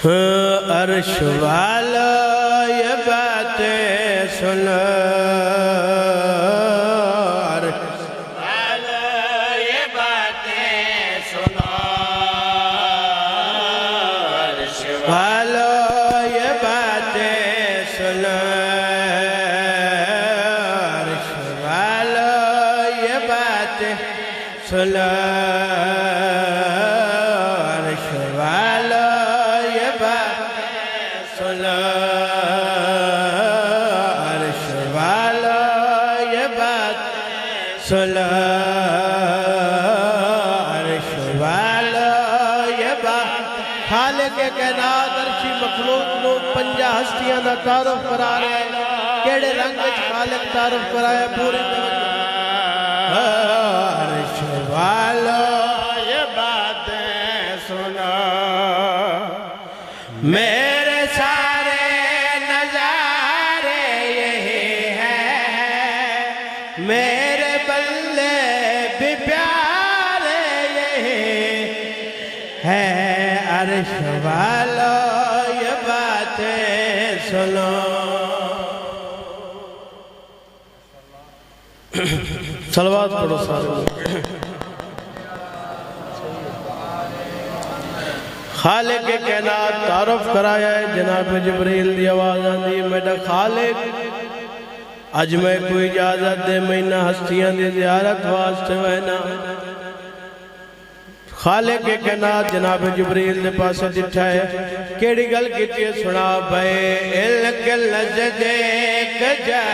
عرش والا یہ باتیں سنو، عرش والا یہ باتیں سنو، عرش والا یہ باتیں سنو، عرش والا یہ باتیں سنو، عرش والا سنو، عرش والا یہ بات سنو، عرش والا یہ بات خالق کائنات عرشی مخلوق نو پنجا ہستیاں دا تعارف کرا رہے ہیں، کیڑے رنگ وچ خالق تعارف کرایا پوری توجہ، عرش والا یہ باتیں سنو، میرے سارے نظارے یہی ہیں، میرے بلے بھی پیارے یہی ہیں، عرش والا یہ باتیں سنو۔ صلوات پڑھو سارے۔ خالق کائنات تعارف کرایا ہے، جناب جبریل دی آواز آندی میڈا خالق اج میں کوئی اجازت دے مہینہ ہستیاں دی زیارت واسطے وینا۔ خالق کائنات جناب جبریل دے پاس ڈٹھا ہے، کیڑی گل کیتی ہے سنا بھائی، علق لجدے کجا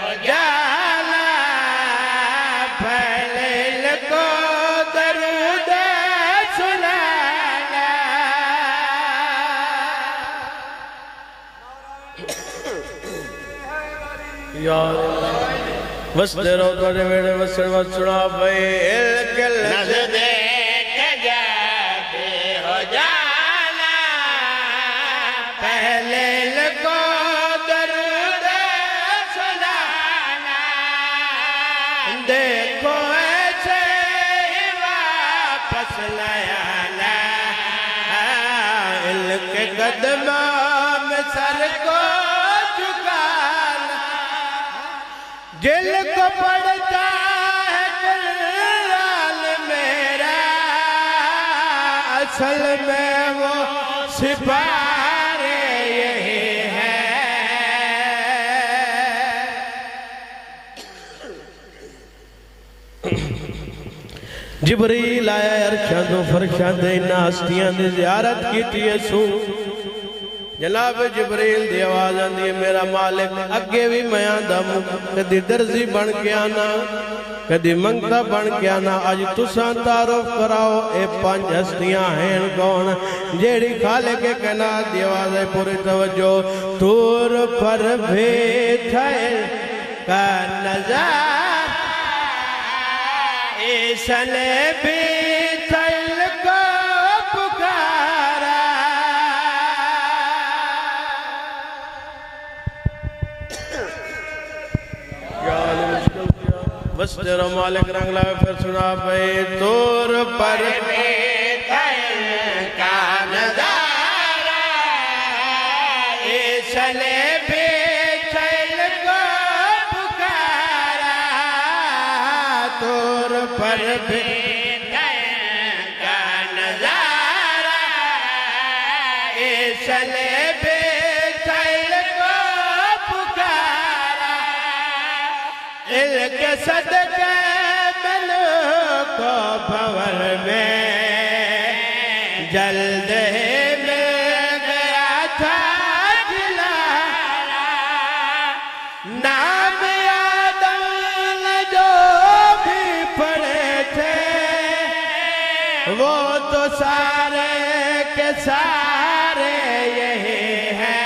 ہو جانا، پہلے لکو درود سنانا، یار وستے رو توڑے ویڑے وستے وستے سنا بھائی، علق لجدے کجا ہو جانا، پہلے لکو درود سنانا، دیکھو ایسے ہی واپس لیانا، علق قدموں میں سر کو جھکانا، دل کو پڑتا ہے جلال میرا، اصل میں وہ سپارے یہی ہیں، جبریل آیا عرشاں تو فرشاں دے انہاں ہستیاں دی زیارت کیتی ہے سو، جناب جبریل دی آواز آندی ہے میرا مالک اگے بھی میں آندا کدی درزی بن کے آنا، کدی منگتا بن کے آنا، آج تساں تعارف کراؤ اے پانچ ہستیاں ہیں کون، جیڑی خالق کائنات دی آواز ہے پوری توجہ، طور پر بیٹھا کا نظارہ، عیسیٰ نے بھی دل کو پکارا، بس تیرا مالک رنگ لائے پھر سنا بھئی، طور پر دل کا نظارہ، عیسیٰ نے بھی دل کو پکارا، طور پر بھی دل کا نظارہ، عیسیٰ نے بھی دل کو پکارا، علق صدقے ملوک و بھور میں جلد ہی مل گیا تھا جلالہ، نام آدم نے جو بھی پڑھے تھے وہ تو سارے کے سارے یہی ہیں،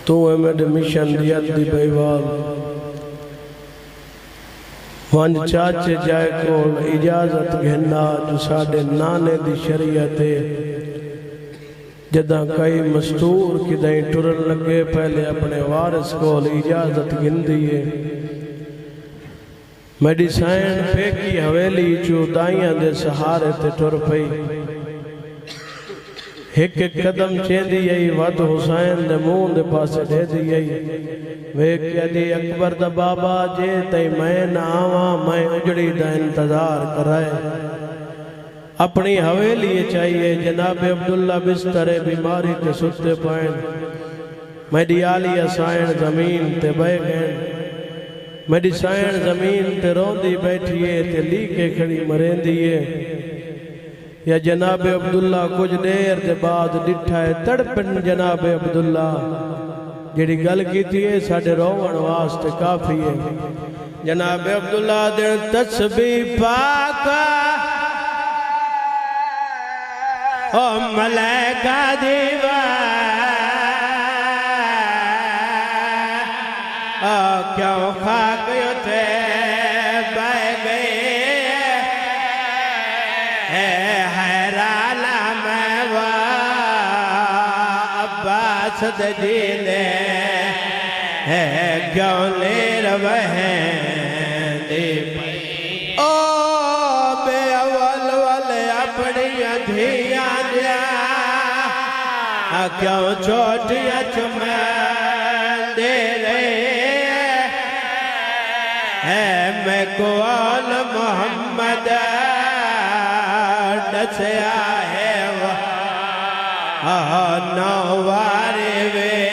تو احمد مشن دیت دی بیوال وانج چاچے جائے کول اجازت گھنا جو ساڑے نانے دی شریعت جداں کئی مستور کدائیں ٹرن لگے پہلے اپنے وارث کو اجازت گندیے میڈی سائن پھیکی حویلی چو دائیاں دے سہارے تے ٹر پئی ایک قدم چیندی یہی وقت حسین دے مون دے پاسے دے دی یہی وے کیا دی اکبر دا بابا جے تے میں نہ آواں میں اجڑی دا انتظار کرائے اپنی حویلی چاہیے جناب عبداللہ بستر بیماری تے ستے پائن میڈی آلی سائن زمین تے بے گئن میڈی سائن زمین تے روندی بیٹھیے تے لی کے کھڑی مرین دیئے یا جناب عبداللہ کچھ دیر دے بعد ڈٹھا ہے تڑپن جناب عبداللہ جیڑی گل کی تھی ساڑھے روان واسطے کافی ہے جناب عبداللہ دے تسبیح پاکا او ملائکہ دیوا کیوں خاک یوتے بے گئے حیرانہ میں عباس دجیلے کیوں لے روہیں دی او بے اول والے اپنی دھیاں دیا کیوں چھوٹیاں چمیں دے رہے میں قول محمد ڈسیا ہے نوارے ویر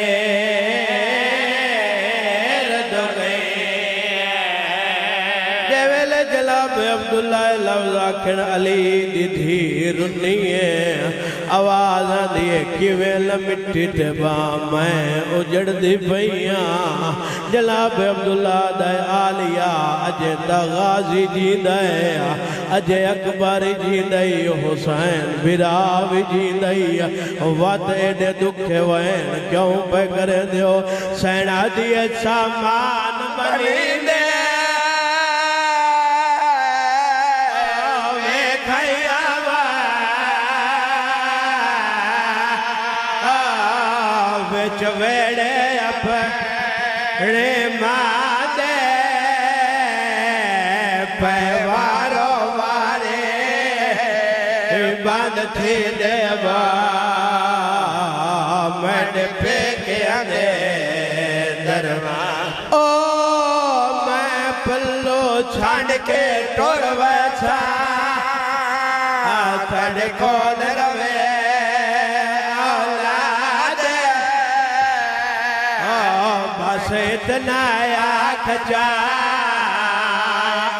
دو گئے جیویل جلاب عبداللہ لفظ آکھن علی دی دھیر نہیں آواز دیئے کیویل مٹی تے میں اجڑ دی پئیاں جلاب عبداللہ دائے آلیا اجے دا غازی جیندائے اجے اکبر جیندائی حسین براوی جیندائی وات ایڈے دکھے وین کیوں پہ کرے دیو سینہ دیئے سامان بنی دے چویڑے اپنے مادے پیوارو وارے بند تھی دیوا میں پھیکے آنے درمان او میں پلو چھانڈ کے ٹوڑ ویچا تھڑ کون روے اتنا آنکھ جا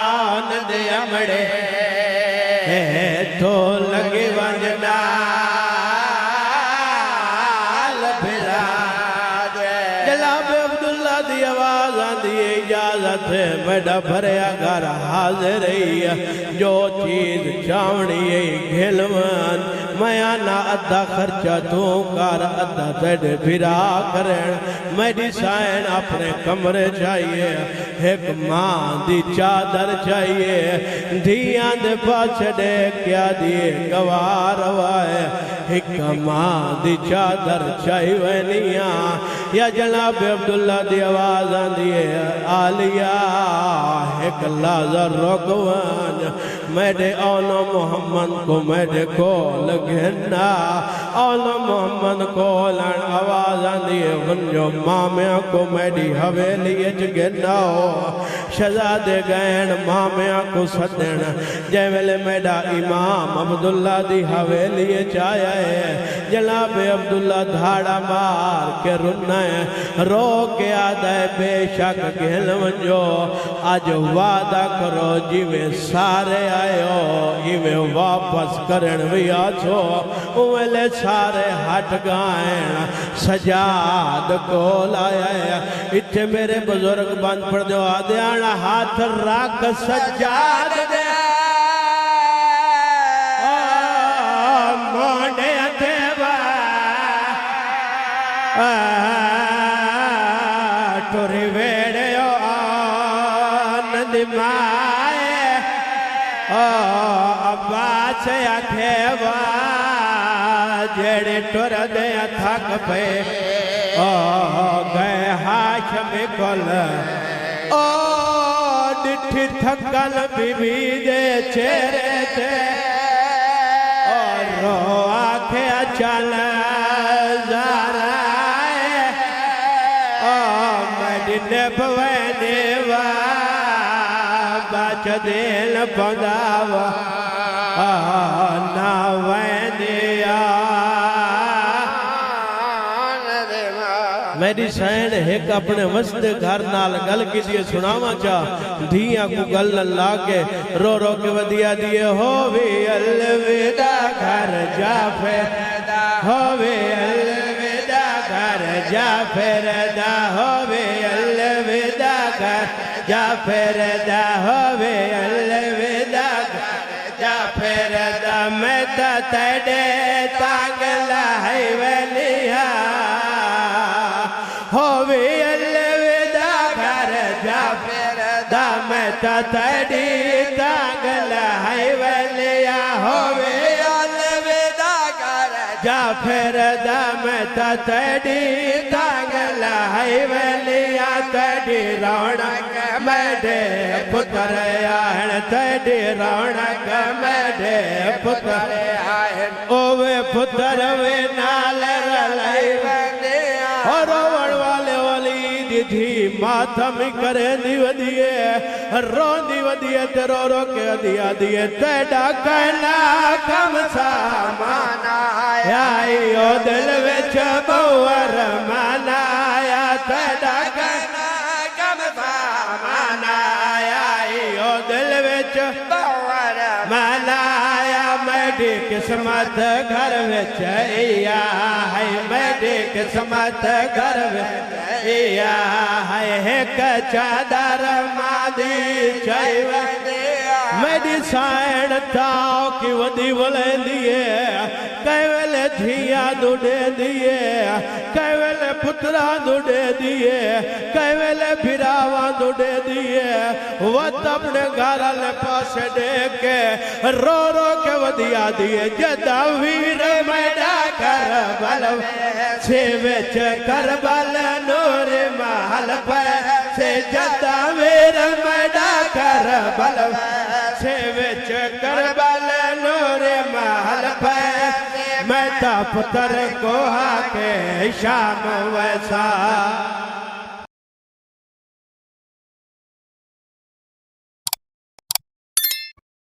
آن دے امڑے تو لگے ونجنا لبھرا جلاب عبداللہ دی آواز آن دی اجازت ہے میڈا بھریا گھر حاضر ہے جو چیز چاونی ہے گھلوان میں آنا ادھا خرچہ تو کار ادھا تیڈ بھرا کرن میڈی سائن اپنے کمرے چاہیے ایک ماں دی چادر چاہیے دھیان دے پاس دے کیا دیئے گوار ہوائے ایک ماں دی چادر چاہیے نیاں یا جناب عبداللہ دی آواز آن دیئے آلیا ایک لازر رکوان میڈے اولا محمد کو میڈے کو لگھنا اولا محمد کو لن آواز آن دیئے ونجو مامیاں کو میڈی حویلی جگنا ہو شہزاد گین مامیاں کو صدن جیویلے میڈا امام عبداللہ دی حویلی چاہیا ہے جناب عبداللہ دھاڑا مار کے رنہ ہے رو کے آدھائے بے شک گھل ونجو آج وعدہ کرو جیوے سارے آئے ہو جیوے واپس کرن بھی آچو اوہلے سارے ہٹ گائیں سجاد کو لایا ہے اتھے میرے بزرگ بند پڑھ دو آدھیانا ہاتھ راک سجاد دے موڑے دیوا ٹوری ویڑے آنند مائے عباس اکھے جڑے ٹر دے تھک پے او گئے ہاشم کل او ڈٹھی تھکل بی بی دے چہرے تے اور رو آنکھیں چل زارا او مدینے پوینے بچ دل پنداوا نا وینیا میری سین ایک اپنے وسط گھر نال گل کی دیئے سناوا چاہ دھیاں کو گل اللہ کے رو رو کے ودیا دیئے ہووی الوداع گھر جا پھیدا ہووی الوداع گھر جا پھیدا ہووی الوداع گھر جا پھیدا ہووی الوداع گھر جا پھیدا میں تا تیڑے تانگ لائی ویلیا ہووی الوداع گھر جا پھیدا میں تا تیڑی تانگ لائی ویلیا ہووی الوداع گھر جا پھیدا میں تا تیڑی تانگ لائی ویلیا تیڑی رونق میڈے پتر آہن تیڑی رونق میڈے پتر آہن اوے پتر وے نال رلائی ویلیا اور روڑ والے ولید تھی ماتم کرے دی ودیے رون دی ودیے تے رو رو کے دیا دیے تیڑا کہنا کم سامانا آئی او دل وچ بور مانا آیا تیڑا کہنا کم سامانا آئی او دل وچ بور مانا آیا میڈی قسمت گھر وچ ایا ہے میڈی قسمت گھر وچ ایا ہے ایک چادر مادی چاہی ودیا میڈی سائن تاؤ کی ودی ولین دیئے کیول دھیاں دوڑے دیئے کیول پترہ دوڑے دیئے کیول بھراوان دوڑے دیئے وقت اپنے گھارا لے پاسے دیکھے رو رو کے ودیا دیئے جدہ ویر میڈا کربل سے وچ کربل نور محل پہ سے جدہ ویر میڈا کربل سے وچ کربل نور محل پہ میں تا پتر کو آکے شام ویسا